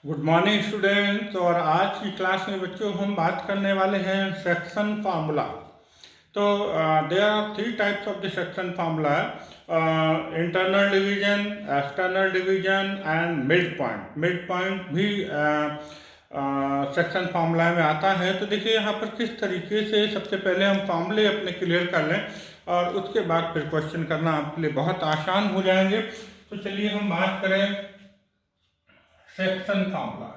Good morning students. और आज की क्लास में बच्चों हम बात करने वाले हैं सेक्शन फार्मूला। तो there are three types of the section formula, internal division, external division and mid point. Mid point भी सेक्शन फार्मूला में आता है। तो देखिए यहाँ पर किस तरीके से सबसे पहले हम फार्मूले अपने क्लियर कर लें और उसके बाद फिर क्वेश्चन करना आपके लिए बहुत आसान हो जाएंगे। तो चलिए हम बात करें सेक्शन फार्मूला।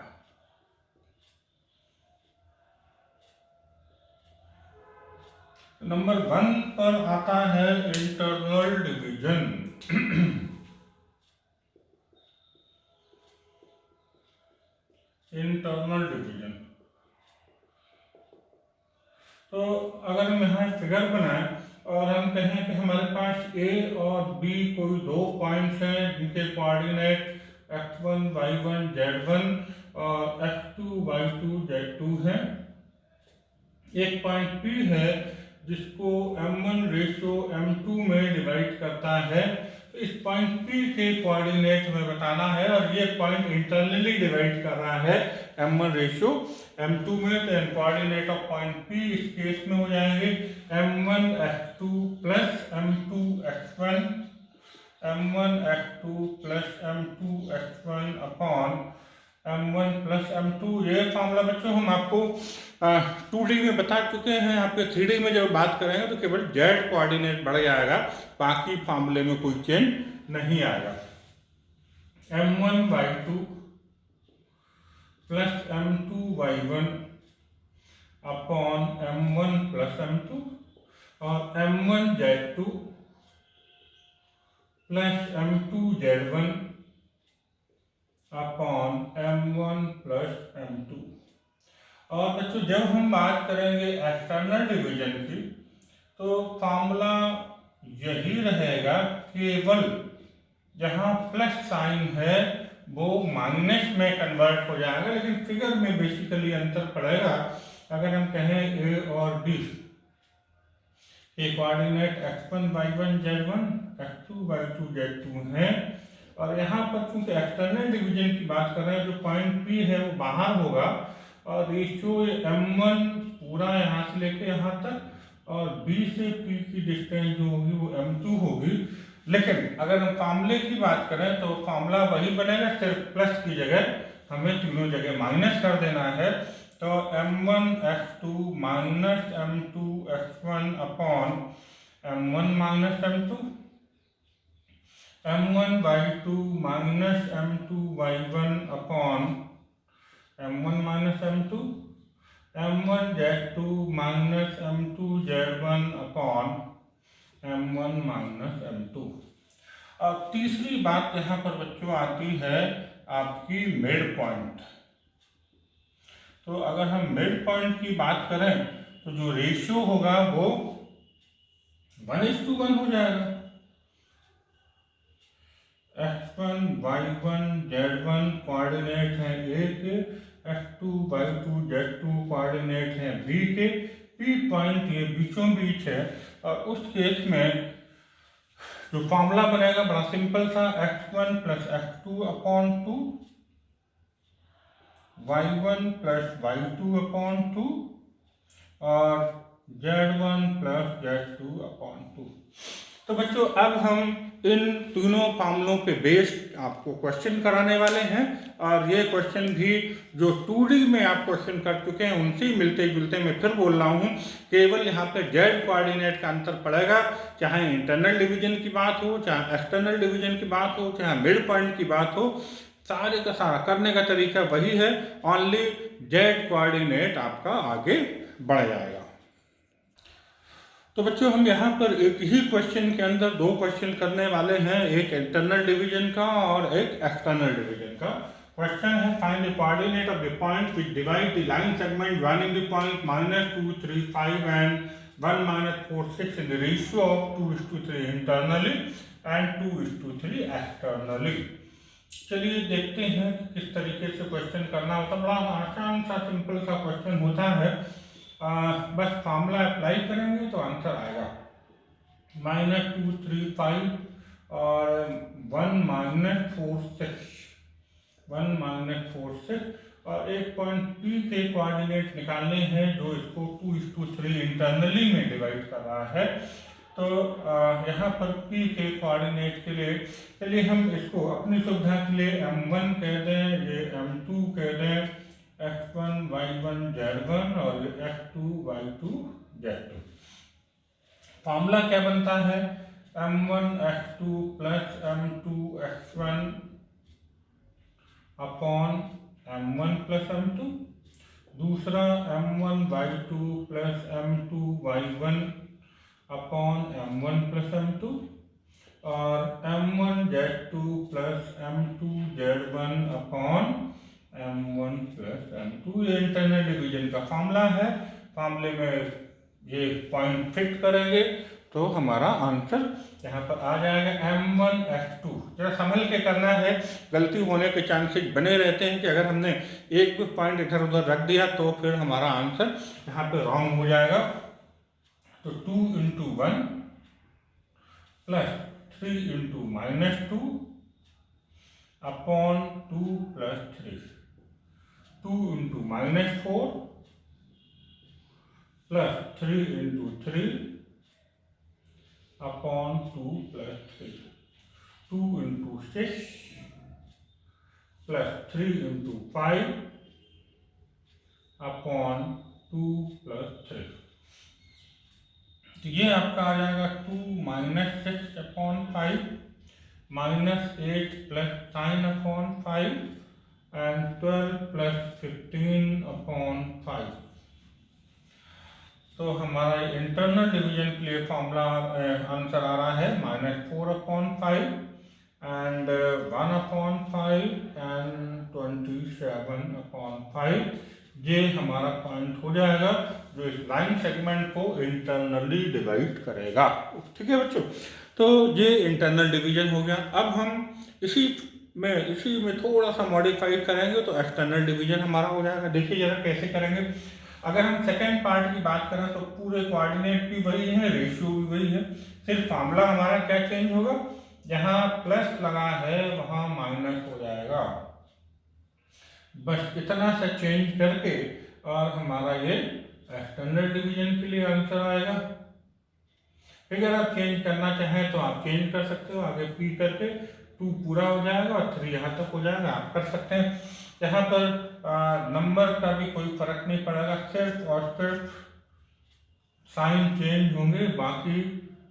नंबर 1 पर आता है इंटरनल डिवीजन। Internal division. तो अगर हम यहाँ फिगर बनाएं और हम कहें कि हमारे पास ए और बी कोई दो पॉइंट्स हैं जिनके कोऑर्डिनेट x1 y1 z1 और x2 y2 z2 हैं। एक पॉइंट P है जिसको m1 रेशो m2 में डिवाइड करता है। तो इस पॉइंट P के कोऑर्डिनेट हमें बताना है और ये पॉइंट इंटरनली डिवाइड कर रहा है m1 रेशो m2 में। तो कोऑर्डिनेट ऑफ पॉइंट P इस केस में हो जाएंगे m1 x2 plus m2 x1, m1 x2 plus m2 x1 upon m1 plus m2। ये फार्मूला बच्चों हम आपको 2D में बता चुके हैं। आपके 3D में जब बात करेंगे तो केवल z कोऑर्डिनेट बढ़ जाएगा, बाकी फार्मूले में कोई चेंज नहीं आएगा। m1 y2 plus m2 y1 upon m1 plus m2 और m1 z2 plus m2 z1 upon m1 plus m2। और बच्चों जब हम बात करेंगे एक्सटर्नल डिवीजन की तो फार्मूला यही रहेगा, केवल जहाँ प्लस साइन है वो माइनस में कन्वर्ट हो जाएगा, लेकिन फिगर में बेसिकली अंतर पड़ेगा। अगर हम कहें ए और बी के coordinate x1 y1 z1 x2 y2 z2 हैं और यहाँ पर चूंकि एक्सटर्नल डिवीजन की बात कर रहे हैं, जो पॉइंट P है वो बाहर होगा और रेशियो m1 पूरा यहाँ से लेके यहाँ तक और B से P की डिस्टेंस जो होगी वो m2 होगी। लेकिन अगर हम फार्मूले की बात करें तो फार्मूला वही बनेगा, सिर्फ प्लस की जगह हमें तीनों जगह माइनस कर देना है। तो m1 x2 minus m2 x1 upon m1 minus m2, m1 y2 minus m2 y1 upon m1 minus m2, m1 z2 minus m2 z1 upon m1 minus m2। अब तीसरी बात यहाँ पर बच्चों आती है आपकी मिड पॉइंट। तो अगर हम मिड पॉइंट की बात करें तो जो रेशियो होगा वो 1:1 हो जाएगा। x1 y1 z1 कोऑर्डिनेट हैं A के, x2 y2 z2 कोऑर्डिनेट हैं B के, P पॉइंट ये बीचों बीच है। और उस केस में जो फॉर्मूला बनेगा बड़ा सिंपल सा, x1 plus x2 upon 2, y1 plus y2 upon 2 और z1 प्लस z2 अपॉन 2। तो बच्चों अब हम इन तीनों फार्मूलों पे बेस्ड आपको क्वेश्चन कराने वाले हैं और ये क्वेश्चन भी जो 2D में आप क्वेश्चन कर चुके हैं उनसे ही मिलते जुलते मैं फिर बोल रहा हूँ। केवल यहाँ पे z कोऑर्डिनेट का अंतर पड़ेगा, चाहे इंटरनल डिवीजन की बात हो, चाहे एक्सटर्नल डिवीजन की बात हो, चाहे मिड पॉइंट की बात हो, सारे का सारा करने का तरीका वही है, ओनली z कोऑर्डिनेट आपका आगे बढ़ जाएगा। तो बच्चों हम यहाँ पर एक ही क्वेश्चन के अंदर दो क्वेश्चन करने वाले हैं, एक इंटरनल डिवीजन का और एक एक्सटर्नल डिवीजन का। क्वेश्चन है find the coordinate of the point which divide the line segment joining the point -2 3 5 and 1 4 6 in the ratio of 2:3 internally and 2:3 externally. चलिए देखते हैं कि किस तरीके से क्वेश्चन करना होता है। बड़ा आसान सा सिंपल सा क्वेश्चन होता है, बस फार्मूला अप्लाई करेंगे तो आंसर आएगा। -2 3 5 और 1 4 6 1 माइनस 4 6 और एक पॉइंट P के कोऑर्डिनेट निकालने हैं जो इसको 2:3 इंटरनली में डिवाइड कर रहा है। तो यहाँ पर P के कोऑर्डिनेट के लिए चलिए हम इसको अपनी सुविधा के लिए M1 कह दें, ये M2 कह दें, X1 Y1 Z1 और X2 Y2 Z2। फॉर्मूला क्या बनता है? M1 X2 plus M2 X1 upon M1 plus M2। दूसरा M1 Y2 plus M2 Y1 upon M1 plus M2 और M1 Z2 plus M2 Z1 upon M1 plus M2। ये internal division का formula है। फॉर्मूले में ये पॉइंट फिट करेंगे तो हमारा आंसर यहाँ पर आ जाएगा M1 X2। जरा संभल के करना है, गलती होने के चांसेस बने रहते हैं कि अगर हमने एक भी पॉइंट इधर उधर रख दिया तो फिर हमारा आंसर यहाँ पे रॉन्ग हो जाएगा। तो 2 × 1 plus 3 × -2 upon 2 plus 3, 2 × -4 plus 3 × 3 upon 2 plus 3, 2 × 6 plus 3 × 5 upon 2 plus 3। तो ये आपका आ जाएगा 2 - 6 upon 5 -8 plus 9 upon 5 and 12 plus 15 upon 5। तो हमारा इंटरनल डिवीजन के लिए फॉर्मूला आंसर आ रहा है -4 upon 5 and 1 upon 5 and 27 upon 5। ये हमारा पॉइंट हो जाएगा जो इस लाइन सेगमेंट को इंटरनली डिवाइड करेगा। ठीक है बच्चों, तो ये इंटरनल डिवीजन हो गया। अब हम इसी में थोड़ा सा मॉडिफाइड करेंगे तो एक्सटर्नल डिवीजन हमारा हो जाएगा। देखिए जरा कैसे करेंगे। अगर हम सेकेंड पार्ट की बात करें तो पूरे कोऑर्डिनेट भी वही है, रेशियो भी वही है, सिर्फ फार्मूला हमारा क्या चेंज होगा, जहाँ प्लस लगा है वहाँ माइनस हो जाएगा। बस इतना सा चेंज करके और हमारा ये एक्सटर्नल डिवीजन के लिए आंसर आएगा। अगर आप चेंज करना चाहें तो आप चेंज कर सकते हो, आगे P करके 2 पूरा हो जाएगा और 3 यहाँ तक हो जाएगा, आप कर सकते हैं। यहाँ पर नंबर का भी कोई फर्क नहीं पड़ेगा, सिर्फ और सिर्फ साइन चेंज होंगे, बाकी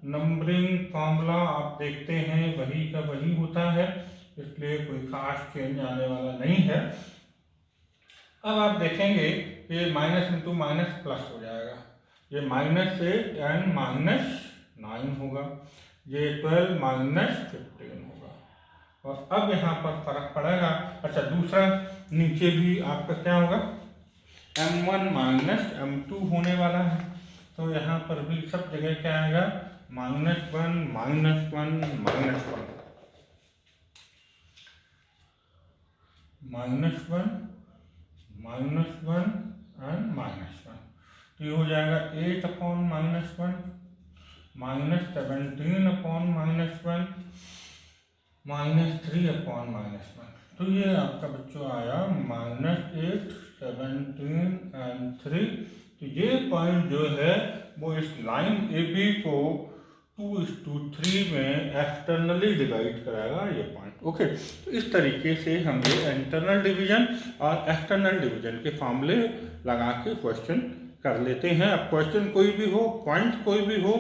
नंबरिंग फॉर्मूला आप देखते हैं वही का वही होता है, इसलिए कोई खास चेंज आने वाला नहीं है। अब आप देखेंगे कि माइनस इंटू माइनस प्लस हो जाएगा, ये -8 एंड -9 होगा, ये 12 -15 होगा। और अब यहाँ पर फर्क पड़ेगा। अच्छा, दूसरा नीचे भी आपका क्या होगा, M1 - M2 होने वाला है, तो यहाँ पर भी सब जगह क्या आएगा, -1 -1 -1 -1 एंड -1। तो ये हो जाएगा 8 अपॉन -1 -17 अपॉन -1 -3 अपॉन -1। तो ये आपका बच्चों आया -8 17 एंड 3। तो ये पॉइंट जो है वो इस लाइन AB को 2:3 में एक्सटर्नली डिवाइड कराएगा ये पॉइंट। ओके, तो इस तरीके से हम ये इंटरनल डिवीजन और एक्सटर्नल डिवीजन के फॉर्मूले लगा के क्वेश्चन कर लेते हैं। अब क्वेश्चन कोई भी हो, पॉइंट कोई भी हो,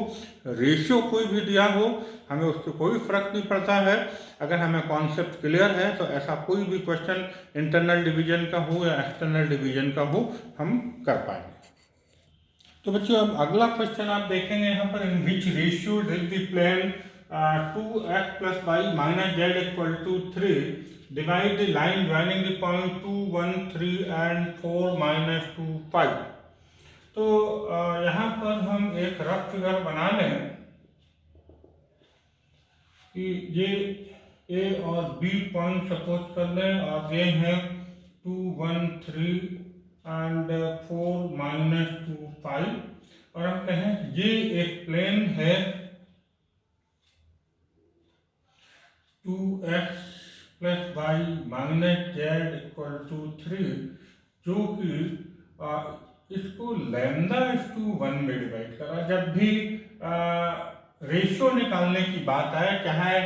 रेशियो कोई भी दिया हो, हमें उससे कोई फर्क नहीं पड़ता है। अगर हमें कॉन्सेप्ट क्लियर है तो ऐसा कोई भी क्वेश्चन इंटरनल डिवीजन का हो या एक्सटर्नल डिवीजन का हो हम कर पाएंगे। तो बच्चों अब अगला क्वेश्चन आप देखेंगे यहाँ पर, in which ratio did the plane 2x + y - z = 3 divide the line joining the point 2 1 3 and 4 -2 5। तो यहाँ पर हम एक रफ फिगर बना लें कि ये A और B पॉइंट सपोज कर लें और ये हैं 2 1 3 एंड 4 -2 5, और हम कहें ये एक प्लेन है 2x plus Y minus Z equal to 3, जो कि इसको लैम्डा इस टू 1 में डिवाइड करा। जब भी रेशियो निकालने की बात आए, चाहे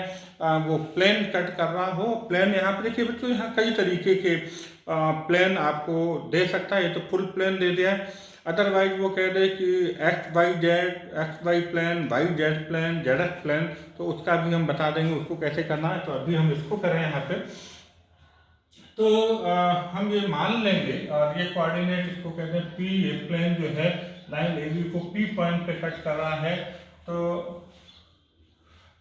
वो प्लेन कट कर रहा हो, प्लेन यहाँ पे देखिए बच्चों, यहाँ कई तरीके के प्लेन आपको दे सकता है। ये तो फुल प्लेन दे दिया है, अदरवाइज वो कह दे कि X Y Z, X Y plane, Y Z plane, Z X plane, तो उसका भी हम बता देंगे उसको कैसे करना है। तो अभी हम इसको करें यहाँ पे। तो हम ये मान लेंगे, और ये कोऑर्डिनेट इसको कहते हैं पी। ये प्लेन जो है लाइन ए बी को पी पॉइंट पे कट कर रहा है। तो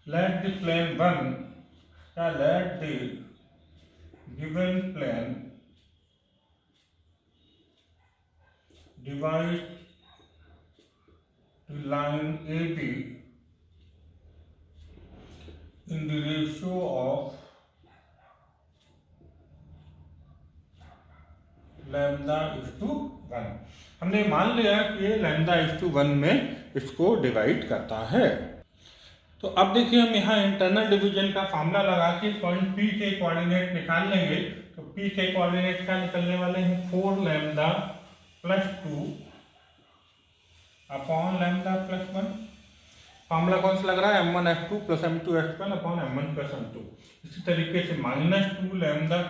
let the plane 1 या let the given plane divide the line AB in the ratio of lambda is to 1। हमने मान लिया कि ये lambda is to 1 में इसको डिवाइड करता है। तो अब देखिए हम यहाँ इंटरनल डिवीजन का फॉर्मूला लगा के पॉइंट P के कोऑर्डिनेट निकाल लेंगे। तो P के कोऑर्डिनेट क्या निकलने वाले हैं, 4 lambda plus 2 upon lambda plus 1। Formula कौन सा लग रहा है, m1 f2 plus m2 f1 upon m1 plus m2। इसी तरीके से minus 2 lambda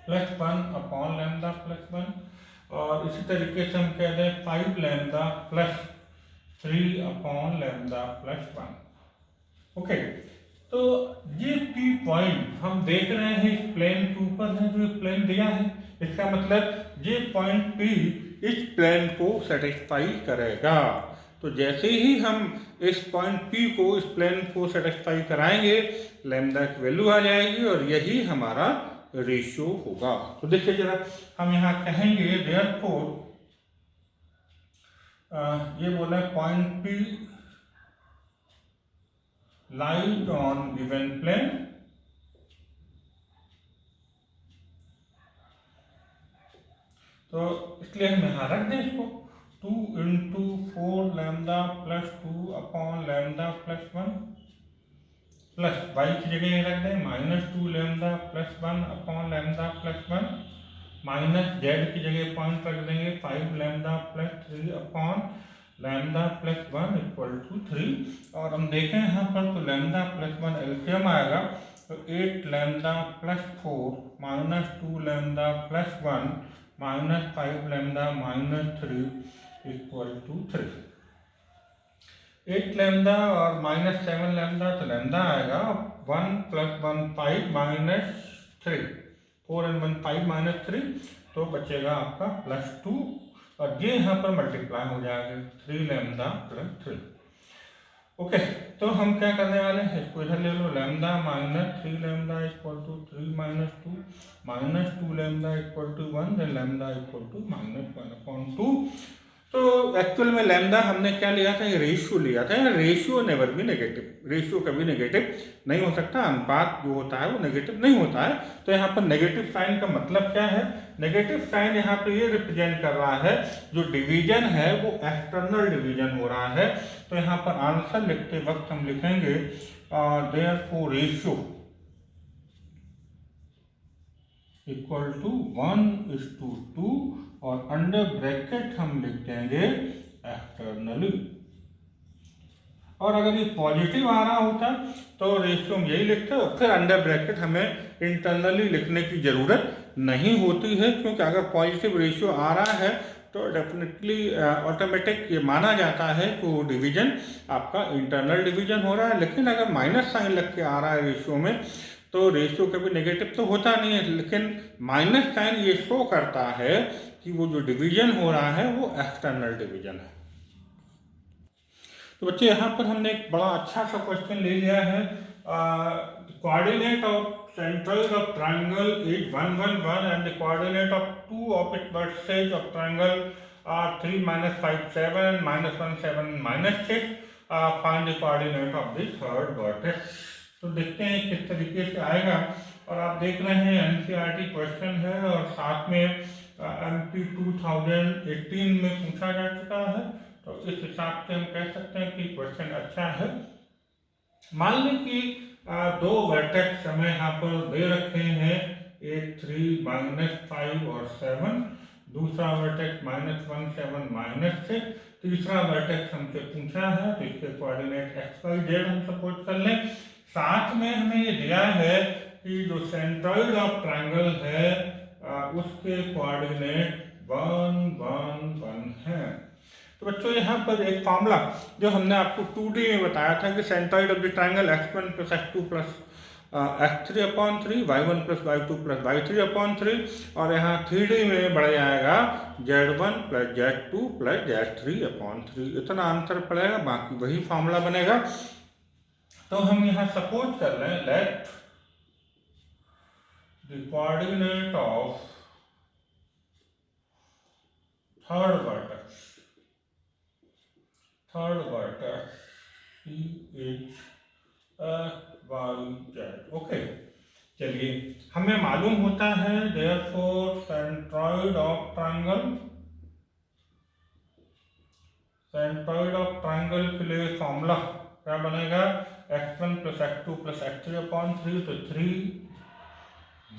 plus 1 upon lambda plus 1, और इसी तरीके से हम कह दें 5 lambda plus 3 upon lambda plus 1। Okay, तो ये P पॉइंट हम देख रहे हैं इस प्लेन के ऊपर है, जो प्लेन दिया है। इसका मतलब ये पॉइंट P इस प्लेन को सेटिस्फाई करेगा। तो जैसे ही हम इस पॉइंट P को, इस प्लेन को सेटिस्फाई कराएंगे, लैम्डा की वैल्यू आ जाएगी और यही हमारा रेशियो होगा। तो देखिए जरा, हम यहाँ कहेंगे देयरफॉर, ये बोला point P lies on given plane, तो इसलिए हम यहाँ रख दें इसको 2 into 4 lambda plus 2 upon lambda plus 1, plus Y की जगह ये रख दें minus 2 lambda plus 1 upon lambda plus 1, minus Z की जगह पॉइंट रख देंगे 5 lambda plus 3 upon lambda plus 1 equal to 3। और हम देखें यहाँ पर तो लैम्डा प्लस 1 एलसीएम आएगा, तो 8 lambda plus 4 minus 2 lambda plus 1 minus 5 lambda minus 3 equal to 3। 8 lambda और माइनस 7 लैम्डा, तो लैम्डा आएगा 1 प्लस 1 5 माइनस 3, 4 and 1 5 माइनस 3, तो बचेगा आपका प्लस 2, और ये यहाँ पर मल्टीप्लाई हो जाएगा 3 लैम्डा प्लस 3। ओके, तो हम क्या करने वाले हैं, इसको इधर ले लो, lambda minus 3 lambda equal to 3 minus 2, minus 2 lambda equal to 1, then lambda equal to minus 1 upon 2। तो एक्चुअल में लैम्डा हमने क्या लिया था, रेशियो लिया था। रेशियो नेवर भी नेगेटिव, रेशियो कभी नेगेटिव नहीं हो सकता, अनुपात जो होता है वो नेगेटिव नहीं होता है। तो यहाँ पर नेगेटिव साइन का मतलब क्या है, नेगेटिव साइन यहाँ पे ये रिप्रेजेंट कर रहा है जो डिवीजन है वो एक्सटर्नल डिवीजन हो रहा है। तो यहाँ पर आंसर लिखते वक्त हम लिखेंगे देयरफॉर रेशियो इक्वल टू 1:2, और अंडर ब्रैकेट हम लिख देंगे एक्सटर्नली। और अगर ये पॉजिटिव आ रहा होता तो रेशियो हम यही लिखते हैं, फिर अंडर ब्रैकेट हमें इंटरनली लिखने की जरूरत नहीं होती है, क्योंकि अगर पॉजिटिव रेशियो आ रहा है तो डेफिनेटली ऑटोमेटिक ये माना जाता है कि वो डिवीजन आपका इंटरनल डिवीजन हो रहा है। लेकिन अगर माइनस साइन लग के आ रहा है रेशियो में, तो रेशियो कभी नेगेटिव तो होता नहीं है, लेकिन माइनस साइन ये शो करता है कि वो जो डिवीजन हो रहा है वो एक्सटर्नल डिवीजन है। तो बच्चे यहाँ पर हमने एक बड़ा अच्छा सा क्वेश्चन ले लिया है। Coordinate of centroid of triangle is 1 1 1 and the coordinate of two of its vertices of triangle are 3 minus 5 7 and minus 1 7 minus 6. Find the coordinate of the third vertex. तो देखते हैं किस तरीके से आएगा। और आप देख रहे हैं एनसीईआरटी क्वेश्चन है, और साथ में एमपी 2018 में पूछा जा चुका है। तो इस हिसाब से हम कह सकते हैं कि क्वेश्चन अच्छा है। मान लें कि दो वर्टेक्स हमें यहाँ पर दे रखे हैं, एक 3 -5 और 7, दूसरा वर्टेक्स -1 7 -6, तीसरा वर्टेक्स हमसे पूछा है तो इसके कोऑर्डिनेट x y z हम सपोज कर लें। साथ में हमें ये दिया है कि जो सेंट्रॉइड ऑफ ट्रायंगल है उसके कोऑर्डिनेट 1 1 1 है। तो बच्चों यहाँ पर एक फॉर्मूला जो हमने आपको 2D में बताया था कि centroid of the triangle x1 + x2 + x3/3, y1 + y2 + y3/3, और यहाँ 3D में बढ़ जाएगा z1 + z2 + z3/3। इतना अंतर पड़ेगा, बाकी वही फॉर्मूला बनेगा। तो हम यहाँ सपोज कर लें let the coordinate of third vertex is y z। Okay, चलिए हमें मालूम होता है देयरफॉर सेंट्रॉइड ऑफ ट्रायंगल के लिए फॉर्मूला क्या बनेगा, x1 + x2 + x3/3, तो 3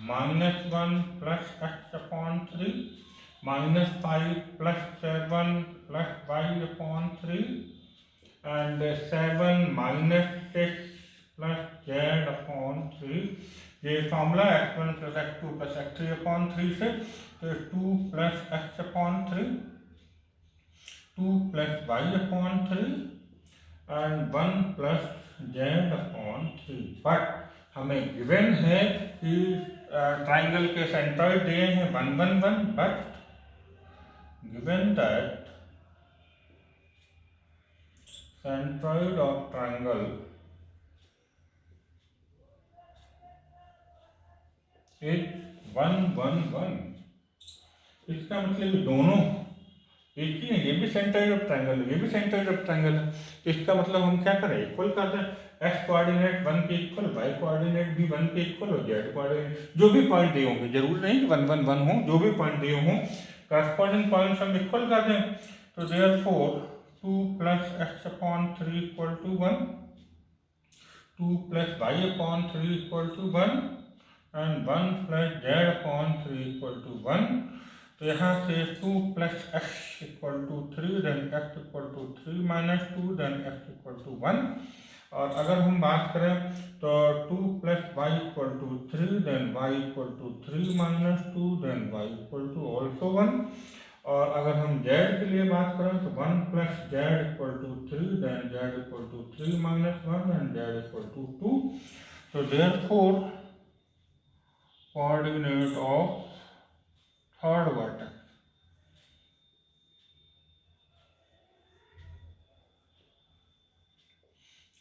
-1 + x/3 -5 + 7 + y/3 and 7 - 6 + z/3। ये फॉर्मूला x1 + x2 + x3/3 से, तो 2 + x/3, 2 + y/3 and 1 + z/3। But हमें गिवन है कि ट्राइंगल के सेंट्रॉइड दिए हैं 1 1 1, but given that centroid of triangle is 1 1 1। इसका मतलब दोनों एक ही है, ये भी सेंट्रॉइड ऑफ ट्रायंगल है, ये भी सेंट्रॉइड ऑफ ट्रायंगल है। इसका मतलब हम क्या करें, इक्वल कर दें, x कोऑर्डिनेट 1 के इक्वल, y कोऑर्डिनेट भी 1 के इक्वल और z कोऑर्डिनेट जो भी पॉइंट दिए होंगे, जरूर नहीं कि 1 1 1 हो, जो भी पॉइंट दिए हों करस्पॉन्डिंग पॉइंट्स हम इक्वल कर दें। तो therefore 2 + x/3 = 1, 2 + y/3 = 1 and 1 + z/3 = 1। तो यहाँ से 2 + x = 3, then x = 3 - 2, then x = 1। और अगर हम बात करें तो 2 + y = 3, then y = 3 - 2, then y = also 1। और अगर हम z के लिए बात करें तो 1 + z = 3, then z = 3 - 1 and z = 2। तो therefore coordinate of third vertex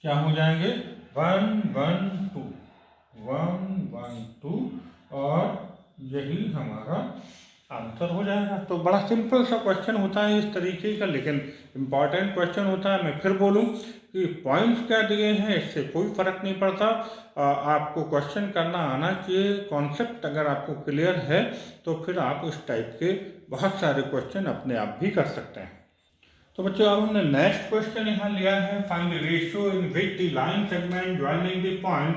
क्या हो जाएंगे, 1 1 2 1 1 2, और यही हमारा आंसर हो जाएगा। तो बड़ा सिंपल सा क्वेश्चन होता है इस तरीके का, लेकिन इम्पॉर्टेंट क्वेश्चन होता है। मैं फिर बोलूं कि पॉइंट्स क्या दिए हैं इससे कोई फ़र्क नहीं पड़ता, आपको क्वेश्चन करना आना चाहिए। कॉन्सेप्ट अगर आपको क्लियर है तो फिर आप इस टाइप के बहुत सारे क्वेश्चन अपने आप भी कर सकते हैं। तो बच्चों अब हमने नेक्स्ट क्वेश्चन यहाँ लिया है, find the ratio in which the line segment joining the point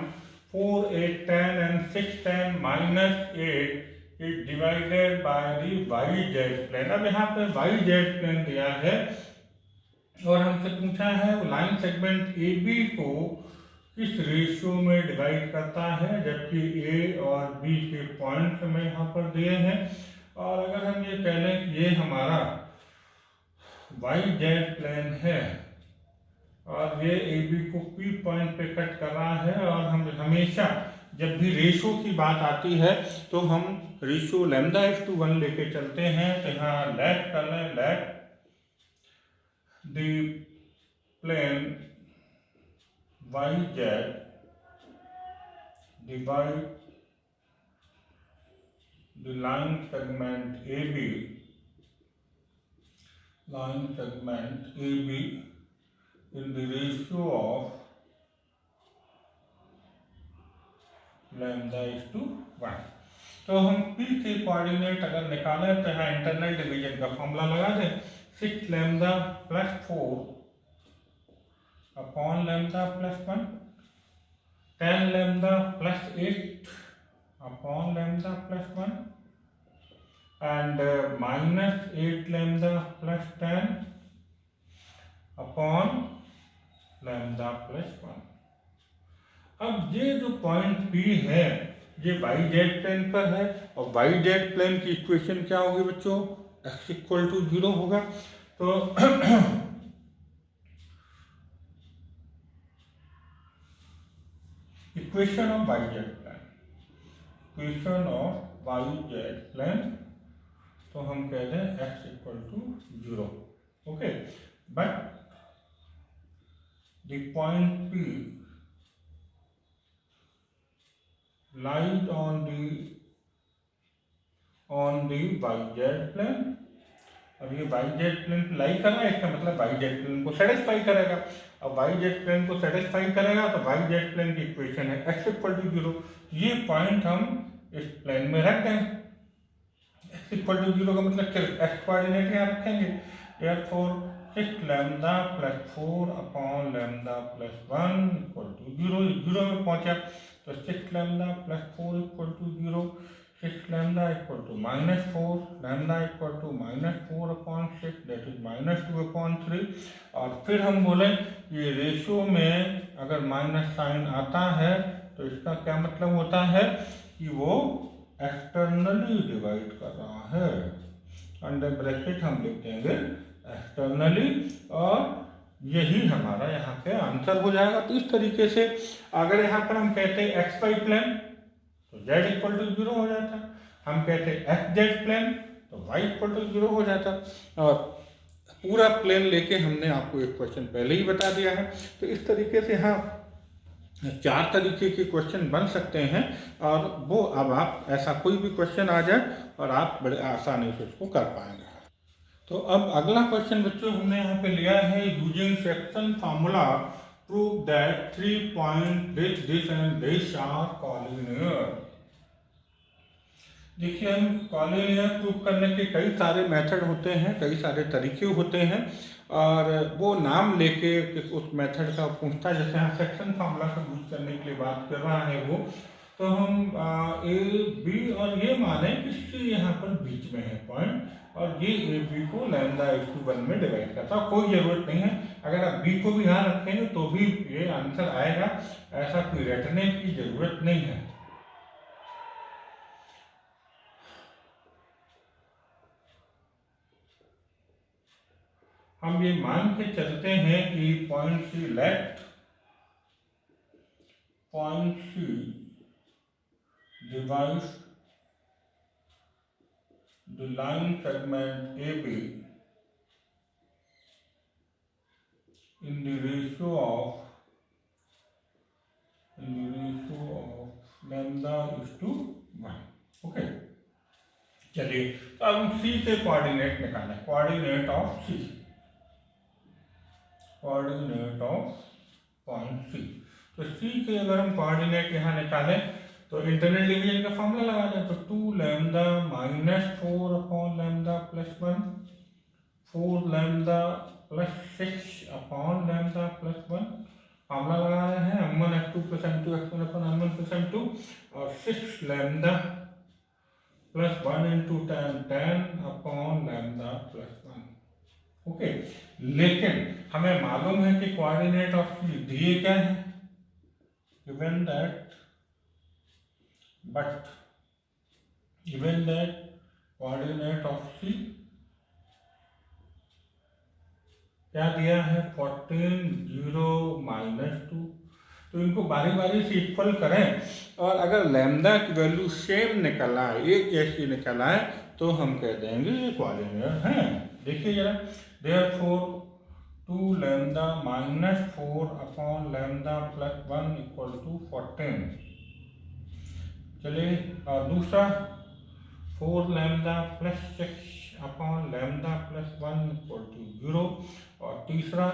4 8 10 and 6 10 - 8 is divided by the YZ plane. अब यहाँ पे YZ प्लेन दिया है और हमसे पूछा है वो लाइन सेगमेंट AB को किस रेशियो में डिवाइड करता है, जबकि A और B के पॉइंट्स हमें यहाँ पर दिए हैं। और अगर हम ये कह लें कि ये हमारा YZ प्लेन है और ये AB को P पॉइंट पे कट कर रहा है, और हम हमेशा जब भी रेशो की बात आती है तो हम रेशो λ/1 लेके चलते हैं। तो यहाँ लेट कर लें, let the plane YZ divide the line segment AB in the ratio of λ/1। तो हम P के कोऑर्डिनेट अगर निकालें तो यहाँ इंटरनल डिवीजन का फॉर्मूला लगा दें, 6λ + 4 upon λ + 1, 10 lambda plus 8 upon lambda plus 1 and minus 8 lambda plus 10 upon lambda plus 1। अब ये जो पॉइंट P है ये वाई जेड प्लेन पर है और वाई जेड प्लेन की इक्वेशन क्या होगी बच्चों, x इक्वल टू 0 होगा। तो equation of Y Z plane, equation of Y Z plane, तो हम कह दें x equal to 0। Okay, but the point P lies on the yz plane और ये yz प्लेन पे लाई कर रहा है, इसका मतलब yz प्लेन को सेटिस्फाई करेगा। अब yz प्लेन को सेटिस्फाई करेगा तो yz प्लेन की इक्वेशन है x इक्वल टू 0। ये पॉइंट हम इस प्लेन में रख दें, x इक्वल टू 0 का मतलब सिर्फ x कोऑर्डिनेट यहाँ रखेंगे। Therefore 6 lambda plus 4 upon lambda plus 1 equal to 0, 0 में पहुंचा तो 6 lambda plus 4 equal to 0, 6 lambda equal to minus 4, lambda equal to minus 4 upon 6 that is minus 2 upon 3। और फिर हम बोले ये रेशियो में अगर माइनस साइन आता है तो इसका क्या मतलब होता है कि वो एक्सटर्नली डिवाइड कर रहा है, अंडर ब्रैकेट हम लिख देंगे एक्सटर्नली, और यही हमारा यहाँ पे आंसर हो जाएगा। तो इस तरीके से अगर यहाँ पर हम कहते हैं एक्स वाई प्लेन तो z इक्वल टू 0 हो जाता, हम कहते हैं एक्स जेड प्लेन तो y इक्वल टू 0 हो जाता। और पूरा प्लेन लेके हमने आपको एक क्वेश्चन पहले ही बता दिया है। तो इस तरीके से हाँ 4 तरीके के क्वेश्चन बन सकते हैं और वो अब आप ऐसा कोई भी क्वेश्चन आ जाए और आप बड़े आसानी से उसको कर पाएंगे। तो अब अगला क्वेश्चन बच्चों हमने यहाँ पे लिया है, using section formula prove that 3 point this and this are collinear. देखिए हम कॉलिनियर प्रूव करने के कई सारे मेथड होते हैं, कई सारे तरीके होते हैं और वो नाम लेके उस मेथड का पूछता है। जैसे यहाँ सेक्शन फार्मूला का यूज करने के लिए बात कर रहा है वो, तो हम ए बी और ये माने कि सी यहाँ पर बीच में है पॉइंट और ये ए बी को लैम्डा इक्वल 1 में डिवाइड करता है। कोई ज़रूरत नहीं है, अगर आप बी को भी यहाँ रखेंगे तो भी ये आंसर आएगा, ऐसा कोई रटने की जरूरत नहीं है। हम ये मान के चलते हैं कि point C left, point C divides the line segment AB in the ratio of lambda is to 1। Okay, चलिए तो अब हम C के कोऑर्डिनेट निकालें, coordinate of C, coordinate of point C। तो C के अगर हम कोऑर्डिनेट यहाँ निकालें तो इंटरनल डिवीजन का फॉर्मूला लगा दें, तो 2 lambda minus 4 upon lambda plus 1, 4 lambda plus 6 upon lambda plus 1, formula लगा रहे हैं m1 f2 plus m2 x1 upon m1 plus m2, और 6 lambda plus 1 into 10 upon lambda plus 1। Okay, लेकिन हमें मालूम है कि कोऑर्डिनेट ऑफ C दिए क्या है, given that but given that coordinate of C क्या दिया है 14 0 -2। तो इनको बारी बारी से इक्वल करें और अगर लैम्डा की वैल्यू सेम निकल आए, एक जैसी निकल आए, तो हम कह देंगे ये कोऑर्डिनेट हैं। देखिए जरा, therefore 2 lambda minus 4 upon lambda plus 1 equal to 14। चलिए, और दूसरा 4 lambda plus 6 upon lambda plus 1 equal to 0, और तीसरा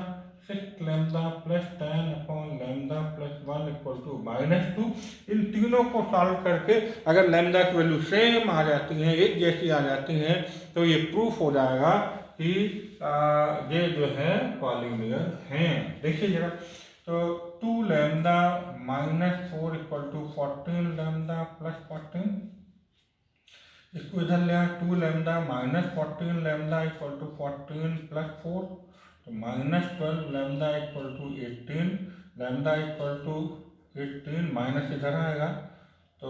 6 lambda plus 10 upon lambda plus 1 equal to -2। इन तीनों को सॉल्व करके अगर लैम्डा की वैल्यू सेम आ जाती है, एक जैसी आ जाती है, तो ये प्रूफ हो जाएगा कि ये जो है कॉलिनियर हैं। देखिए जरा, तो 2 lambda -4 equal to 14 lambda plus 14, इसको इधर ले आए 2 lambda -14 lambda equal to 14 plus 4, तो -12 lambda equal to 18 lambda equal to 18 minus इधर आएगा तो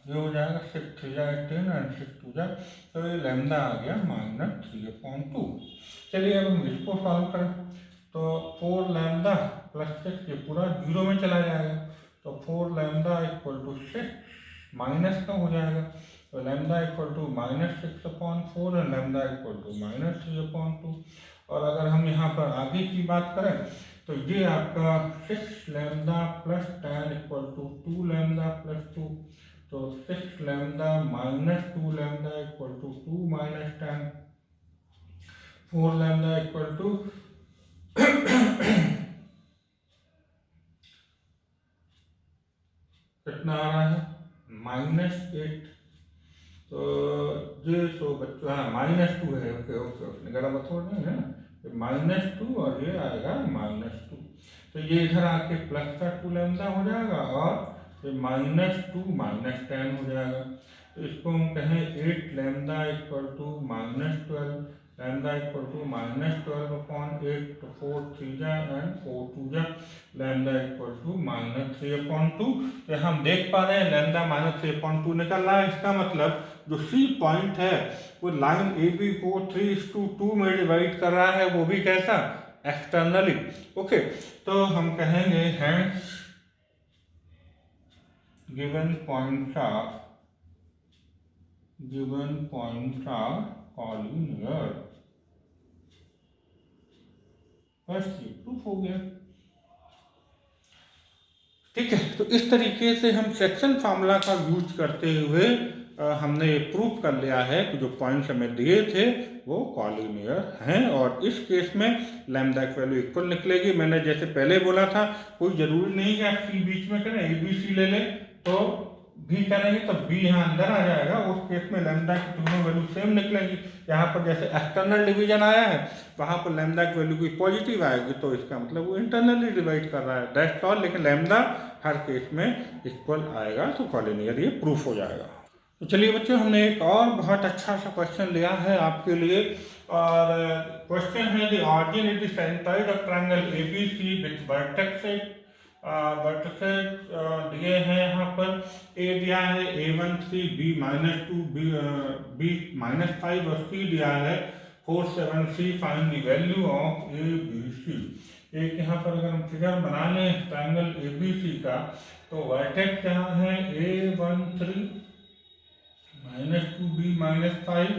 ये हो जाएगा 6 3 जा 18 एंड 6 2 जा, तो ये लैम्डा आ गया -3/2। चलिए अब हम इसको सॉल्व करें तो 4 लैम्डा प्लस 6 ये पूरा 0 में चला जाएगा, तो 4 लैम्डा इक्वल टू 6 माइनस का हो जाएगा, तो लैम्डा इक्वल टू -6/4 और लैम्डा इक्वल टू -3/2। और अगर हम यहाँ पर आगे की बात करें तो ये आपका 6 lambda plus 10 equal to 2 lambda plus 2, तो 6 lambda -2 lambda equal to 2 minus 10, 4 lambda equal to कितना आ रहा है -8, तो ये तो बच्चों हाँ -2 है, ओके ओके ओके गलत थोड़ा नहीं है ना, -2 और ये आएगा -2, तो ये इधर आके प्लस का 2 लैम्डा हो जाएगा और ये -2 -10 हो जाएगा, तो इसको हम कहें 8 lambda equal to -12 lambda equal to -12/8, तो 4 3 जा एंड 4 2 जा लैम्डा इक्वल टू -3/2। तो हम देख पा रहे हैं लैम्डा -3/2 निकल रहा है, इसका मतलब जो सी पॉइंट है वो लाइन ए बी को 3:2 में डिवाइड कर रहा है, वो भी कैसा एक्सटर्नली। ओके, तो हम कहेंगे hence given points are collinear, बस ये प्रूफ हो गया। ठीक है, तो इस तरीके से हम सेक्शन फार्मूला का यूज करते हुए हमने ये प्रूफ कर लिया है कि जो पॉइंट्स हमें दिए थे वो कॉलिनियर हैं, और इस केस में लैम्डा की वैल्यू इक्वल निकलेगी। मैंने जैसे पहले बोला था कोई जरूरी नहीं कि आप सी बीच में करें, ए बी सी ले लें तो बी करेंगे तो बी यहाँ अंदर आ जाएगा, उस केस में लैम्डा की दोनों वैल्यू सेम निकलेंगी। यहाँ पर जैसे एक्सटर्नल डिवीजन आया है वहाँ पर लैम्डा की वैल्यू कोई पॉजिटिव आएगी तो इसका मतलब वो इंटरनली डिवाइड कर रहा है, दैट्स ऑल, लेकिन लैम्डा हर केस में इक्वल आएगा, तो कॉलिनियर ये प्रूफ हो जाएगा। तो चलिए बच्चों, हमने एक और बहुत अच्छा सा क्वेश्चन लिया है आपके लिए, और क्वेश्चन है the origin is the centroid of triangle ABC with vertexes दिए हैं। यहाँ पर ए दिया है A13 B -2 B -5 और C दिया है 4 7 C, find the value of ABC। एक यहाँ पर अगर हम फिगर बना लें ट्रायंगल ABC का, तो वर्टेक्स यहाँ है A13 -2 B -5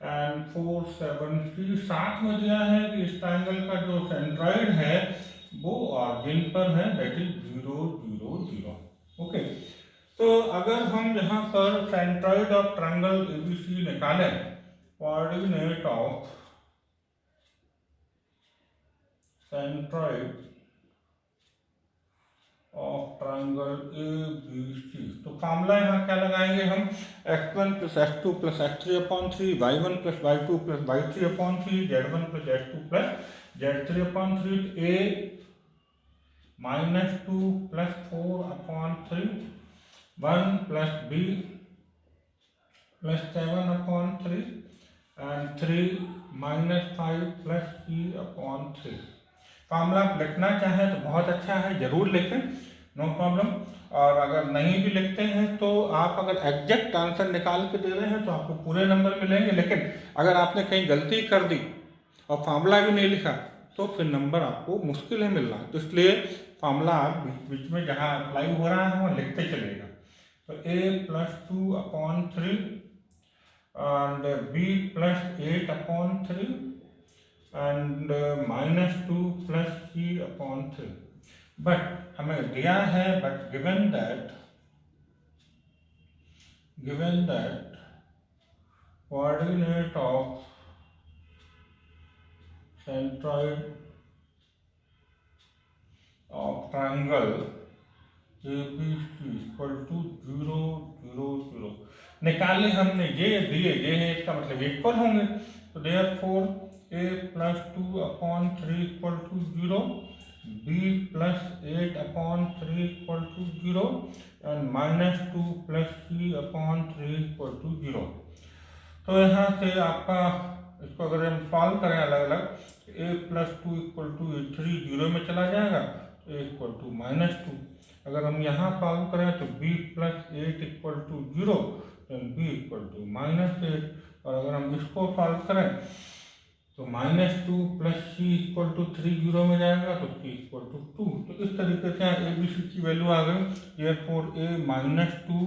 एंड 4 7 C। साथ में दिया है कि इस ट्रायंगल का जो सेंट्रॉइड है वो ऑरिजिन पर है, दैट इज 0 0 0। ओके, तो अगर हम यहाँ पर सेंट्रॉइड ऑफ ट्रायंगल एबीसी निकालें, coordinate of centroid of triangle ABC, तो फॉर्मूला यहाँ क्या लगाएंगे हम, x1 + x2 + x3/3, y1 + y2 + y3/3, z1 + z2 + z3/3, a -2 + 4/3, 1 + b + 7/3 and 3 - 5 + c/3। Formula आप लिखना चाहें तो बहुत अच्छा है, जरूर लिखें, नो प्रॉब्लम। और अगर नहीं भी लिखते हैं तो आप अगर एग्जैक्ट आंसर निकाल के दे रहे हैं तो आपको पूरे नंबर मिलेंगे, लेकिन अगर आपने कहीं गलती कर दी और फार्मूला भी नहीं लिखा तो फिर नंबर आपको मुश्किल है मिलना। तो इसलिए फार्मूला आप बीच में जहाँ अप्लाई हो रहा है वहाँ लिखते चलेगा। तो a + 2/3 and b + 8/3 and -2 + c/3। But हमें दिया है, but given that coordinate of centroid of triangle ABC = 0 0 0 निकाले हमने, ये दिए, ये है इसका मतलब इक्वल होंगे, तो therefore a + 2/3 = 0 b plus 8/3 equal to 0 and minus 2 plus c/3 equal to 0। तो यहाँ से आपका इसको अगर हम सॉल्व करें अलग अलग, a plus 2 equal to 3 0 में चला जाएगा, तो a equal to minus 2। अगर हम यहाँ सॉल्व करें तो b plus 8 equal to 0 then b equal to minus 8। और अगर हम इसको सॉल्व करें तो minus 2 plus C equal to 3 0 में जाएगा तो सी इक्वल टू 2। तो इस तरीके से ए बी सी की वैल्यू आ गई। Therefore A minus 2,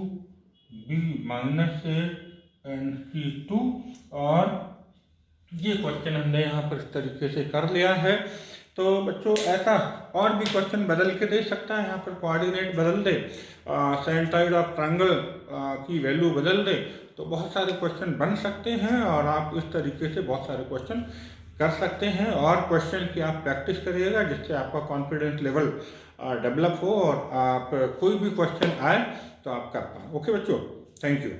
B minus 8 and C 2। और ये क्वेश्चन हमने यहाँ पर इस तरीके से कर लिया है। तो बच्चों ऐसा और भी क्वेश्चन बदल के दे सकता है, यहाँ पर कोऑर्डिनेट बदल दे, सेंटाइड ऑफ ट्रायंगल की वैल्यू बदल दे, तो बहुत सारे क्वेश्चन बन सकते हैं और आप इस तरीके से बहुत सारे क्वेश्चन कर सकते हैं। और क्वेश्चन की आप प्रैक्टिस करिएगा जिससे आपका कॉन्फिडेंस लेवल डेवलप हो और आप कोई भी क्वेश्चन आए तो आप कर पाएँ। ओके बच्चों, थैंक यू।